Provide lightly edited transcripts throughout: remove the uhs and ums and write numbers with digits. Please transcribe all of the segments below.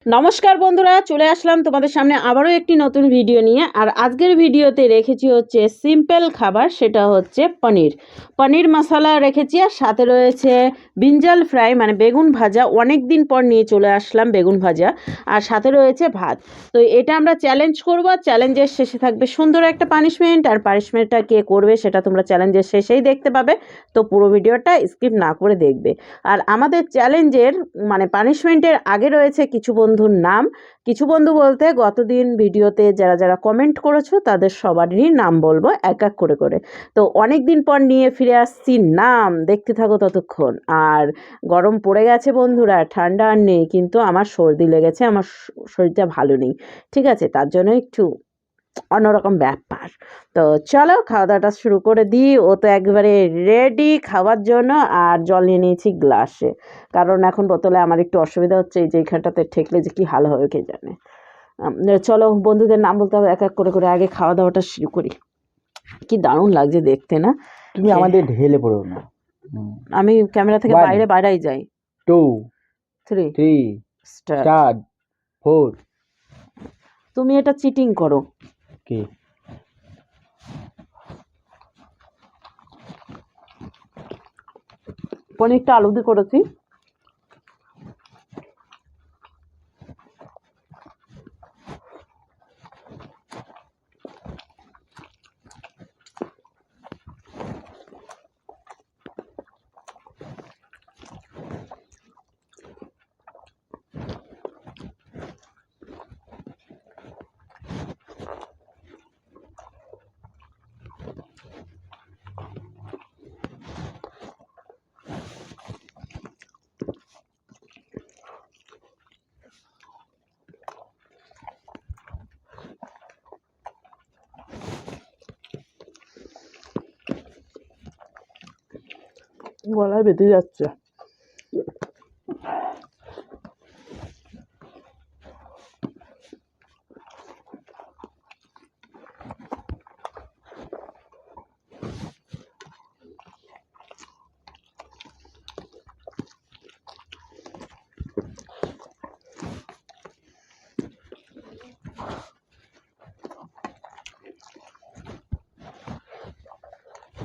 নমস্কার বন্ধুরা, চলে আসলাম তোমাদের সামনে আবারও একটি নতুন ভিডিও নিয়ে। আর আজকের ভিডিওতে রেখেছি হচ্ছে সিম্পল খাবার, সেটা হচ্ছে পনির মশলা রেখেছি। আর সাথে রয়েছে ব্রিঞ্জাল ফ্রাই মানে বেগুন ভাজা, অনেক দিন পর নিয়ে চলে আসলাম বেগুন ভাজা। আর সাথে রয়েছে ভাত। তো এটা আমরা চ্যালেঞ্জ করব, চ্যালেঞ্জের শেষে থাকবে সুন্দর একটা পানিশমেন্ট। আর পানিশমেন্টটা কে করবে সেটা তোমরা চ্যালেঞ্জের শেষেই দেখতে পাবে, তো পুরো ভিডিওটা স্কিপ না করে দেখবে। আর আমাদের চ্যালেঞ্জের মানে পানিশমেন্টের আগে রয়েছে কিছু বন্ধুর নাম। কিছু বন্ধু বলতে গতদিন ভিডিওতে যারা যারা কমেন্ট করেছো তাদের সবারই নাম বলবো এক এক করে করে। তো অনেক দিন পর নিয়ে ফিরে আসছি নাম, দেখতে থাকো ততক্ষণ। আর গরম পড়ে গেছে বন্ধুরা, ঠান্ডা আর নেই, কিন্তু আমার সর্দি লেগেছে, আমার শরীরটা ভালো নেই, ঠিক আছে, তার জন্য একটু অন্যরকম ব্যাপার। তো চলো খাওয়া দাওয়াটা শুরু করে দিই। ও তো একবারে রেডি খাওয়ার জন্য। আর জল নিয়ে নিয়েছি গ্লাসে, কারণ এখন বোতলে আমার একটু অসুবিধা হচ্ছে, এই যে এইখানটাতে ঠেকলে যে কি হাল হবে কে জানে। চলো বন্ধুদের নাম বলতে হবে এক এক করে করে, আগে খাওয়া দাওয়াটা শুরু করি। কি দারুণ লাগছে দেখতে না? তুমি আমাদের ঢেলে পড়ো না। আমি ক্যামেরা থেকে বাইরেই যাই। 2 3 স্টার্ট 4 তুমি এটা চিটিং করো। কি পনিরটা আলু দিয়ে করেছি। গলায় বেঁধে যাচ্ছে।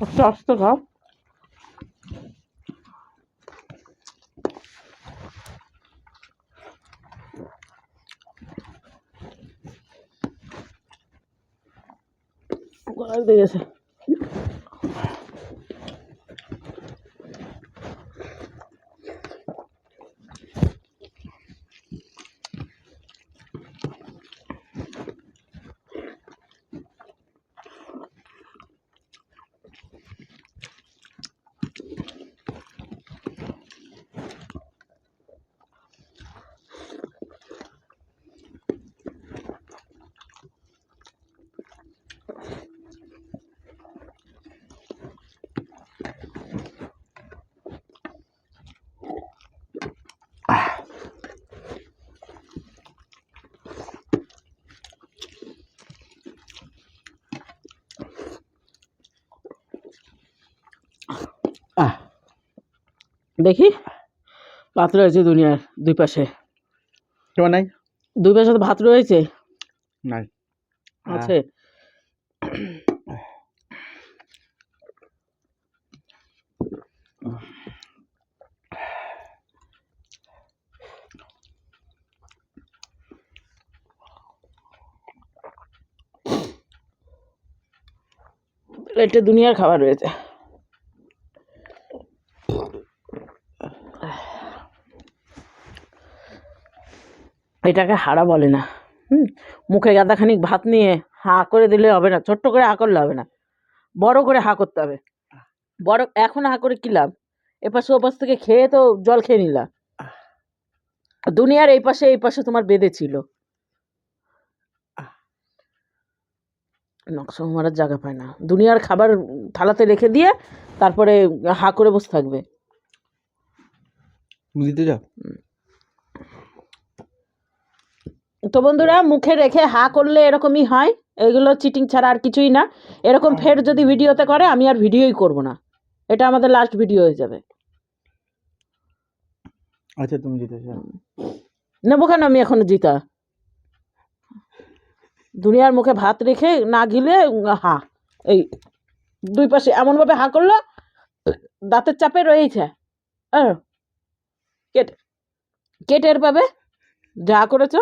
আস্তে আস্তে খাও। গলায় বেঁধে গেছে। দেখি ভাত রয়েছে দুনিয়ার দুই পাশে। কেমন নাই? দুই পাশে তো ভাত রয়েছে। নাই আছে। প্লেটে দুনিয়ার খাবার রয়েছে। এটাকে হারা বলে না। মুখে গাদাখানিক ভাত নিয়ে হা করে দিলে হবে না, ছোট্ট করে হা করলে হবে না, বড় করে হা করতে হবে। বড় এখন হা করে কি লাভ? এপাশে ওপাশ থেকে খেয়ে তো জল খেয়ে নিলা। দুনিয়ার এই পাশে তোমার বেঁধে ছিল, নকশা মারার জায়গা পায় না। দুনিয়ার খাবার থালাতে রেখে দিয়ে তারপরে হা করে বসে থাকবে। দিতে যাও। তো বন্ধুরা, মুখে রেখে হা করলে এরকমই হয়। এগুলো চিটিং ছাড়া আর কিছুই না। এরকম ফের যদি ভিডিওতে করে আমি আর ভিডিওই করব না, এটা আমাদের লাস্ট ভিডিও হয়ে যাবে। আচ্ছা তুমি দিতে যাও। নেবো কেন আমি এখন জিতা? দুনিয়ার মুখে ভাত রেখে না গিলে হা, এই দুই পাশে এমনভাবে হা করলো, দাঁতের চাপে রয়েছে। আর কেটে কেটে এর পাবে যা করেছো।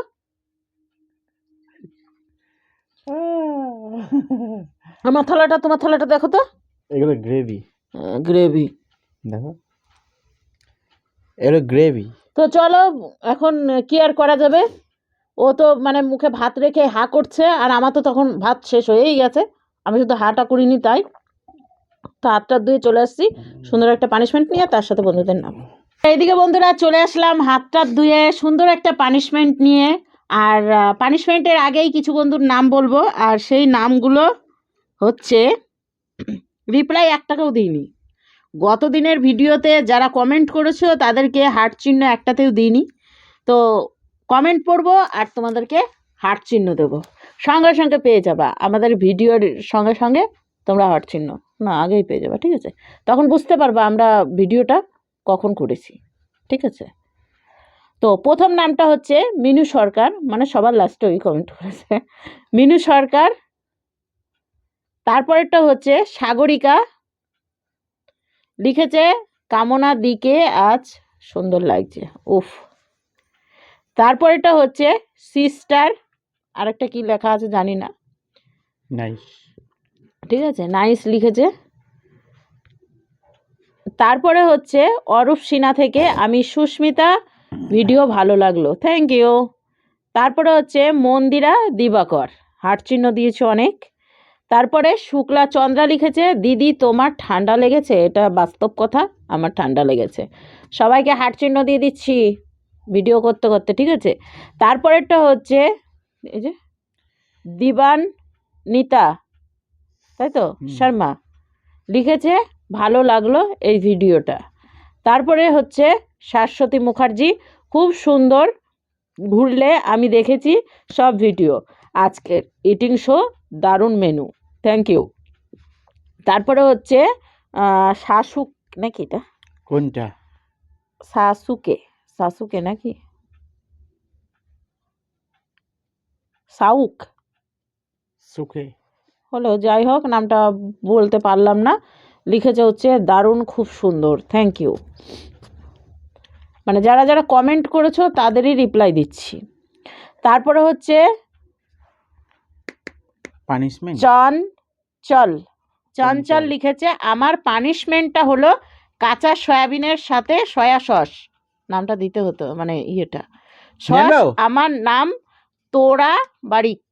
আমার থালাটা, তোমার থালাটা দেখো তো। এগুলো গ্রেভি, গ্রেভি। দেখো এগুলো গ্রেভি। তো চলো এখন কি আর করা যাবে, ও তো মানে মুখে ভাত রেখে হা করছে, আর আমার তো তখন ভাত শেষ হয়েই গেছে, আমি শুধু হাটা করিনি তাই। তো হাতটা ধুয়ে চলে আসছি সুন্দর একটা পানিশমেন্ট নিয়ে, তার সাথে বন্ধুদের নাম। এইদিকে বন্ধুরা চলে আসলাম হাতটা ধুয়ে সুন্দর একটা পানিশমেন্ট নিয়ে। আর পানিশমেন্টের আগেই কিছু বন্ধুর নাম বলবো, আর সেই নামগুলো হচ্ছে, রিপ্লাই একটাকেও দিইনি গত দিনের ভিডিওতে, যারা কমেন্ট করেছো তাদেরকে হার্ট চিহ্ন একটাতেও দিইনি। তো কমেন্ট পড়বো আর তোমাদেরকে হার্ট চিহ্ন দেবো, সঙ্গে সঙ্গে পেয়ে যাবা আমাদের ভিডিওর সঙ্গে সঙ্গে। তোমরা হার্ট চিহ্ন না আগেই পেয়ে যাবা, ঠিক আছে? তখন বুঝতে পারবা আমরা ভিডিওটা কখন করেছি, ঠিক আছে? তো প্রথম নামটা হচ্ছে মিনু সরকার, মানে সবার লাস্টে ওই কমেন্ট করেছে, মিনু সরকার। তারপরেরটা হচ্ছে সাগরিকা, লিখেছে কামনা দিকে আজ সুন্দর লাগছে, উফ। তারপরেরটা হচ্ছে সিস্টার, আরেকটা কি লেখা আছে জানি না, নাইস, ঠিক আছে, নাইস লিখেছে। তারপরে হচ্ছে অরূপ সিনহা থেকে আমি সুস্মিতা, ভিডিও ভালো লাগলো, থ্যাংক ইউ। তারপরে হচ্ছে মন্দিরা দিবাকর, হার্ট চিহ্ন দিয়েছে অনেক। তারপরে শুক্লা চন্দ্রা লিখেছে দিদি তোমার ঠান্ডা লেগেছে, এটা বাস্তব কথা, আমার ঠান্ডা লেগেছে। সবাইকে হার্ট চিহ্ন দিয়ে দিচ্ছি ভিডিও করতে করতে, ঠিক আছে? তারপরেরটা হচ্ছে এই যে দিবান নিতা, তাই তো, শর্মা লিখেছে ভালো লাগলো এই ভিডিওটা। তারপরে হচ্ছে শাশ্বতী মুখার্জি, খুব সুন্দর, ঘুরলে আমি দেখেছি সব ভিডিও, আজকের ইটিং শো দারুণ মেনু, থ্যাংক ইউ। তারপরে হচ্ছে শাসুক নাকি, এটা কোনটা? শাসুকে, শাসুকে নাকি সাউক সুখে হলো, যাই হোক নামটা বলতে পারলাম না। লিখেছে হচ্ছে দারুণ, খুব সুন্দর, থ্যাংক ইউ। মানে যারা যারা কমেন্ট করেছো তাদেরই রিপ্লাই দিচ্ছি। তারপরে হচ্ছে পানিশমেন্ট, চঞ্চল, চঞ্চল লিখেছে আমার পানিশমেন্টটা হলো কাঁচা সয়াবিনের সাথে সয়া সস, নামটা দিতে হতো মানে ইয়েটা সস। আমার নাম তোরা বারিক,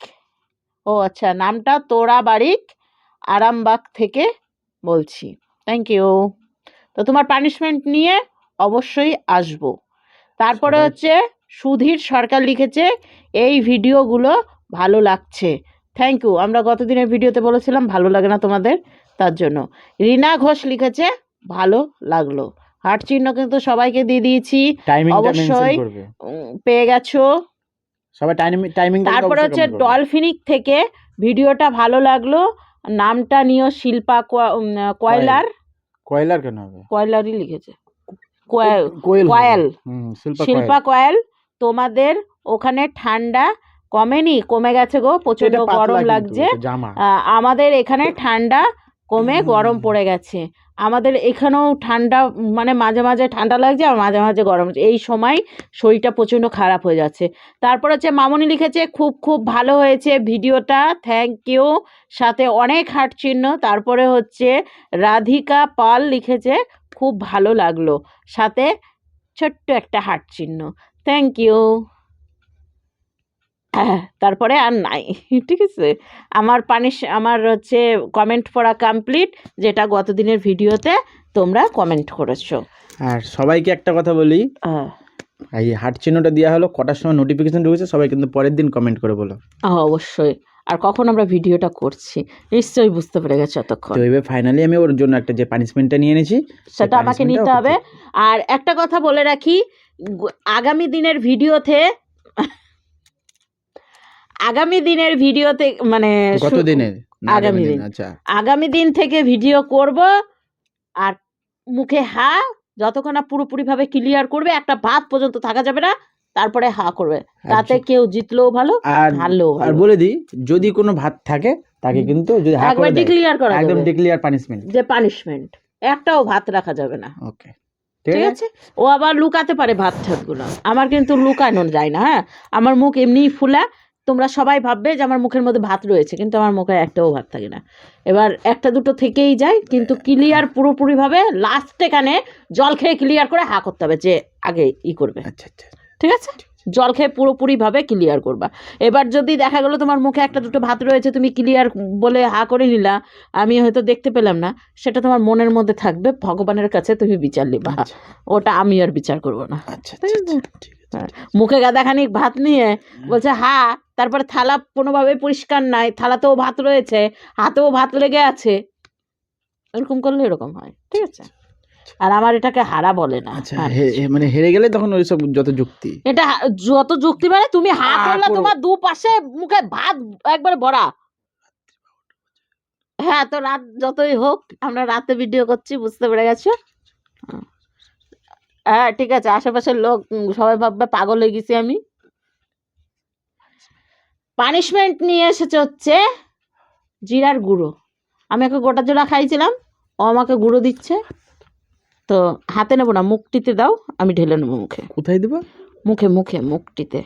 ও আচ্ছা, নামটা তোরা বারিক, আরামবাগ থেকে বলছি, থ্যাংক ইউ। তো তোমার পানিশমেন্ট নিয়ে অবশ্যই আসবো। তারপরে হচ্ছে সুধীর সরকার লিখেছে এই ভিডিওগুলো ভালো লাগছে, থ্যাংক ইউ। আমরা গত দিনের ভিডিওতে বলেছিলাম ভালো লাগে না তোমাদের, তার জন্য। রিনা ঘোষ লিখেছে ভালো লাগলো, হার্ট চিহ্ন কিন্তু সবাইকে দিয়ে দিয়েছি, অবশ্যই পেয়ে গেছো সবাই টাইমিং। তারপরে হচ্ছে ডলফিনিক থেকে ভিডিওটা ভালো লাগলো, নামটা নিও শিল্পা কয়লার, কয়লার কেন হবে, কয়লারই লিখেছে, কয়েল, শিল্পা কয়েল। তোমাদের ওখানে ঠান্ডা কমেনি? কমে গেছে গো, প্রচন্ড গরম লাগছে। আমাদের এখানে ঠান্ডা কমে গরম পড়ে গেছে, আমাদের এখানেও ঠান্ডা, মানে মাঝে মাঝে ঠান্ডা লাগছে আর মাঝে মাঝে গরম, এই সময় শরীরটা প্রচণ্ড খারাপ হয়ে যাচ্ছে। তারপর হচ্ছে মামনি লিখেছে খুব খুব ভালো হয়েছে ভিডিওটা, থ্যাংক ইউ, সাথে অনেক হার্ট চিহ্ন। তারপরে হচ্ছে রাধিকা পাল লিখেছে খুব ভালো লাগলো, সাথে ছোট্ট একটা হার্ট চিহ্ন, থ্যাংক ইউ। তারপরে আর নাই, ঠিক আছে? আমার হচ্ছে কমেন্ট পড়া কমপ্লিট, যেটা গত দিনের ভিডিওতে তোমরা কমেন্ট করেছো। আর সবাইকে একটা কথা বলি, এই হার্ট চিহ্নটা দেওয়া হলো কটার সময় নোটিফিকেশন ঢুকেছে, সবাই কিন্তু পরের দিন কমেন্ট করে বলো। অবশ্যই, আর কখন আমরা ভিডিওটা করছি নিশ্চয়ই বুঝতে পেরে গেছো এতক্ষণ। তো এবার ফাইনালি আমি ওর জন্য একটা যে পানিশমেন্টটা নিয়ে এনেছি সেটা আমাকে নিতে হবে। আর একটা কথা বলে রাখি, আগামী দিনের ভিডিওতে মানে গত দিনের আগামী দিন থেকে ভিডিও করব, আর মুখে হা যতক্ষণ না পুরোপুরিভাবে ক্লিয়ার করবে, একটা ভাত পর্যন্ত থাকা যাবে না, তারপরে হা করবে, তাতে কেউ জিতলেও ভালো আর হারলেও আর ভালো। বলে দিই, যদি কোনো ভাত থাকে তাকে কিন্তু যদি হা একবার করে দেয় ডিক্লিয়ার করা একদম যাবে ডিক্লিয়ার পানিশমেন্ট। যে পানিশমেন্ট, একটাও ভাত রাখা যাবে না। ওকে, ঠিক আছে। ও আবার লুকাতে পারে ভাত ঠাতগুলো, আমার কিন্তু লুকানো যায় না। হ্যাঁ, আমার মুখ এমনিই ফুলা, তোমরা সবাই ভাববে যে আমার মুখের মধ্যে ভাত রয়েছে, কিন্তু আমার মুখে একটাও ভাত থাকে না। এবার একটা দুটো থেকেই যায়, কিন্তু ক্লিয়ার পুরোপুরিভাবে লাস্টে কানে জল খেয়ে ক্লিয়ার করে হা করতে হবে যে আগে ই করবে। আচ্ছা আচ্ছা, ঠিক আছে, জল খেয়ে পুরোপুরিভাবে ক্লিয়ার করবা। এবার যদি দেখা গেলো তোমার মুখে একটা দুটো ভাত রয়েছে, তুমি ক্লিয়ার বলে হা করে নিলা, আমি হয়তো দেখতে পেলাম না, সেটা তোমার মনের মধ্যে থাকবে, ভগবানের কাছে তুমি বিচার নিবা, ওটা আমি আর বিচার করবো না। আচ্ছা ঠিক আছে? ঠিক আছে। হ্যাঁ, মুখে গাদাখানিক ভাত নিয়ে বলছে হা, তারপরে থালা কোনোভাবে পরিষ্কার নাই, থালাতেও ভাত রয়েছে, হাতেও ভাত লেগে আছে, এরকম করলে এরকম হয়। ঠিক আছে, আর আমার এটাকে হারা বলে না। আচ্ছা, মানে হেরে গেলে তখন ওই সব যত যুক্তি, এটা যত যুক্তি মানে তুমি হা করলে তোমার দুপাশে মুখে ভাত একবারে ভরা। হ্যাঁ, তো রাত যতই হোক, আমরা রাতে ভিডিও করছি, বুঝতে পেরে গেছো? হ্যাঁ ঠিক আছে, আশেপাশের লোক সবাই ভাববে পাগল হয়ে গেছি আমি। পানিশমেন্ট নিয়ে এসেছে হচ্ছে জিরার গুঁড়ো। আমি ওকে গোটা জোড়া খাইছিলাম, ও আমাকে গুঁড়ো দিচ্ছে। তো হাতে নেবো না, মুখটিতে দাও, আমি ঢেলে নেবো মুখে। কোথায় দেবো? মুখে মুখে, মুখটিতে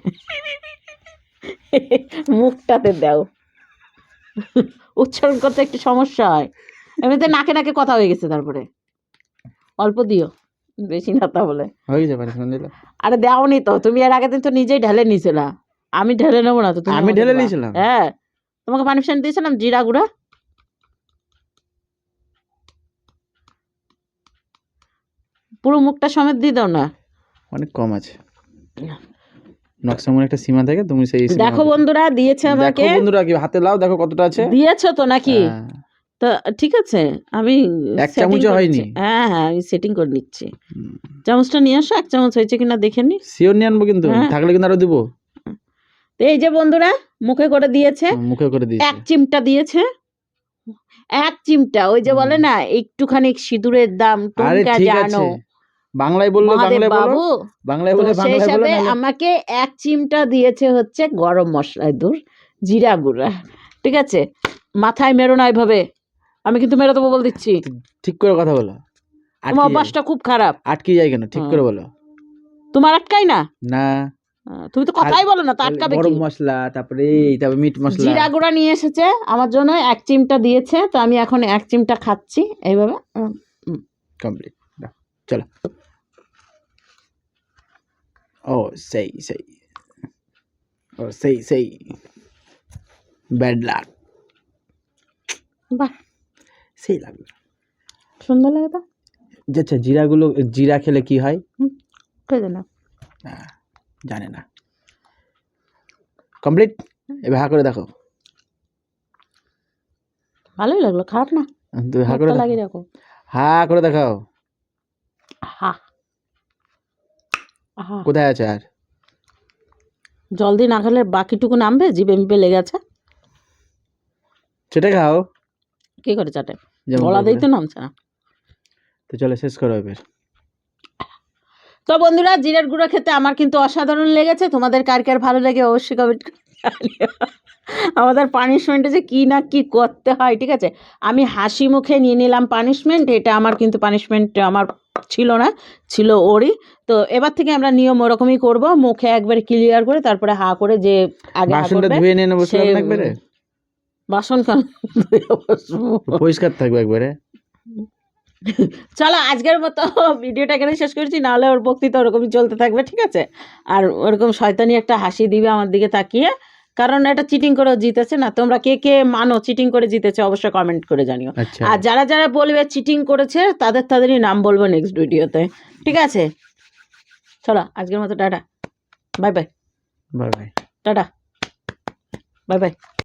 মুখটাতে দাও। উচ্চারণ করতে একটু সমস্যা হয়, এমনিতে নাকে নাকে কথা হয়ে গেছে। তারপরে অল্প দিও, বেশি না তাহলে। হয়ে গেছে পানিশমেন্ট দিলে। আরে দাওনি তো, তুমি এর আগের দিন তো নিজেই ঢেলে নিয়েছিলা, আমি ঢেলে নেবো না তো, তুমি আমি আমাকে ঢেলে দিবা। নিয়েছিলাম? হ্যাঁ, তোমাকে পানিশমেন্ট দিয়েছিলাম জিরা গুঁড়া। পুরো মুখটা সমেত দিয়ে দাও না। অনেক কম আছে, নকশা মনে একটা সীমা থাকে, তুমি সেই দেখো বন্ধুরা, দিয়েছে আমাকে। দেখো বন্ধুরা, কি হাতে লাও, দেখো কতটা আছে। দিয়েছো তো নাকি? হ্যাঁ। তো ঠিক আছে, আমি এক setting চামচও করে হয়নি? নিচ্ছি। হ্যাঁ হ্যাঁ, আমি সেটিং করে নিচ্ছি। চামচটা নিয়ে আসো, এক চামচ হয়েছে কিনা দেখে নি। শিওর নিয়ে আনবো, কিন্তু হ্যাঁ। থাকলে কিন্তু আরো দিবো। তো এই যে বন্ধুরা, মুখে করে দিয়েছে, মুখে করে দিয়েছি। এক চিমটা দিয়েছে, এক চিমটা। ওই যে বলে না, একটুখানি সিঁদুরের দাম আরে টুনকা ঠিক জানো, আছে, বাংলায় বললো, মহাদেব বাংলায় বলো, বাবু। বাংলায় তো বলে, সেই বাংলায় বলো, হিসাবে নাহলে আমাকে এক চিমটা দিয়েছে হচ্ছে গরম মশলা, দূর জিরা গুঁড়া। ঠিক আছে, মাথায় মেরো না এভাবে, আমি কিন্তু মেরে দেবো বলে দিচ্ছি। ঠিক করে কথা বলো। তোমার অভ্যাসটা খুব খারাপ। আটকে যায় কেন? ঠিক করে বলো। তোমার আটকাই না? না, তুমি তো কথাই বলো না, তো আটকাবে কি? গরম মশলা, তারপরে তারপরে মিট মশলা, জিরা গুঁড়া নিয়ে এসেছে আমার জন্য, এক চিমটা দিয়েছে, তো আমি এখন এক চিমটা খাচ্ছি এইভাবে। কমপ্লিট। চলো। ও সেই সেই, ও সেই সেই, ব্যাড লাক। বাহ, সেই লাগলো, সুন্দর লাগে তো। আচ্ছা, জিরা খেলে কি হয়? খেয়ে না, জানে না। কমপ্লিট, এবার হা করে দেখো। ভালোই লাগলো, খারাপ না। তুই হা করে লাগিয়ে রাখো, হা করে দেখাও। হা, কোথায় আছে আর? জল দিয়ে না খেলে বাকিটুকু নামবে, জিভে মিভে লেগে আছে। সেটা খাও। কি করে চাটে? গলা দিয়েই তো নামছে না। তো চলো শেষ করো এবার। তো বন্ধুরা, জিরার গুঁড়ো খেতে আমার কিন্তু অসাধারণ লেগেছে। তোমাদের কার কার ভালো লাগে অবশ্যই কমেন্ট করে জানিও। আমাদের পানিশমেন্টে যে কি না কি করতে হয়। ঠিক আছে, আমি হাসি মুখে নিয়ে নিলাম পানিশমেন্ট, এটা আমার কিন্তু পানিশমেন্ট আমার ছিল না, ছিল ওরই। তো এবার থেকে আমরা নিয়ম ওরকমই করব, মুখে একবারে ক্লিয়ার করে তারপরে হা করে, যে আগে হা বাসনটা করবে ধুয়ে নিয়ে নেবো একবারে। বাসন কেন পরিষ্কার থাকবে একবারে। চলো আজকের মতো ভিডিওটা এখানে শেষ করছি, নাহলে ওর বক্তৃতা ওরকমই চলতে থাকবে। ঠিক আছে, আর ওরকম শয়তানি একটা হাসি দিবে আমার দিকে তাকিয়ে, কারণ এটা চিটিং করে জিতেছে না। তোমরা কে কে মানো চিটিং করে জিতেছে অবশ্যই কমেন্ট করে জানিও। আর যারা যারা বলবে চিটিং করেছে তাদেরই নাম বলবো নেক্সট ভিডিওতে। ঠিক আছে, চলো আজকের মতো tata, bye bye. Bye bye, tata, bye bye.